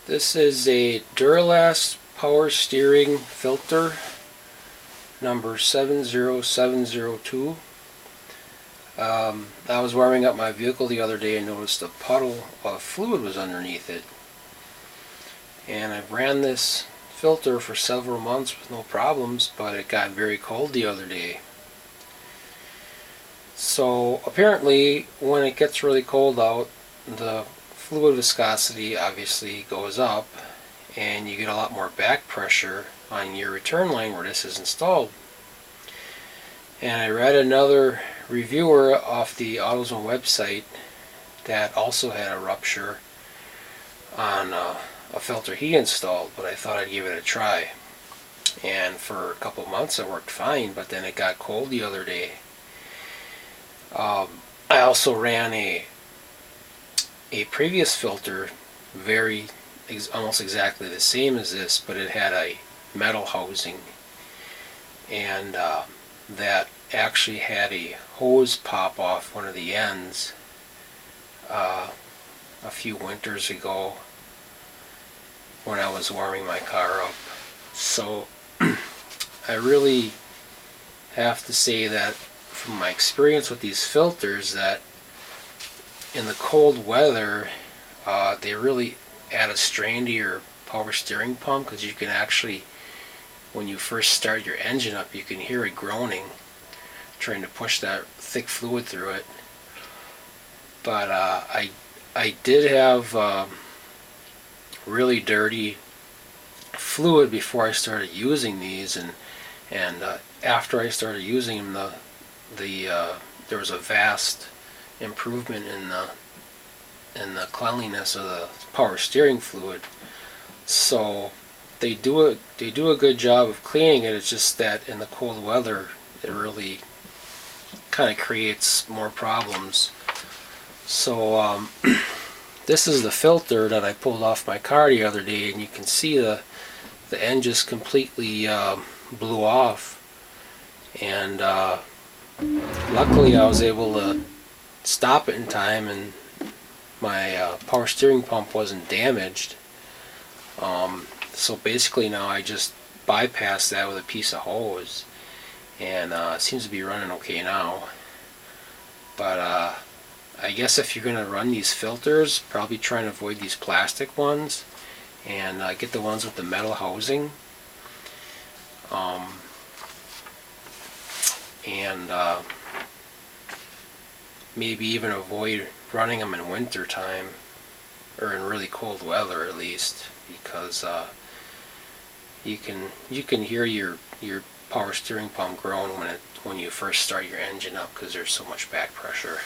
This is a Duralast power steering filter number 70702. I was warming up my vehicle the other day and noticed a puddle of fluid was underneath it. And I ran this filter for several months with no problems, but it got very cold the other day. So apparently when it gets really cold out, the fluid viscosity obviously goes up and you get a lot more back pressure on your return line where this is installed. And I read another reviewer off the AutoZone website that also had a rupture on a filter he installed, but I thought I'd give it a try. And for a couple months it worked fine, but then it got cold the other day. I also ran a previous filter, almost exactly the same as this, but it had a metal housing, and that actually had a hose pop off one of the ends a few winters ago when I was warming my car up. So I really have to say that from my experience with these filters, that in the cold weather they really add a strain to your power steering pump, because you can actually, when you first start your engine up, you can hear it groaning trying to push that thick fluid through it. But I did have really dirty fluid before I started using these, and after I started using them, there was a vast improvement in the cleanliness of the power steering fluid. So they do a good job of cleaning it. It's just that in the cold weather it really kind of creates more problems. So this is the filter that I pulled off my car the other day, and you can see the end just completely blew off. And luckily I was able to stop it in time, and my power steering pump wasn't damaged. So basically now I just bypass that with a piece of hose, and it seems to be running okay now. But I guess if you're going to run these filters, probably try and avoid these plastic ones and get the ones with the metal housing. And maybe even avoid running them in winter time, or in really cold weather at least, because you can hear your power steering pump groan when you first start your engine up, because there's so much back pressure.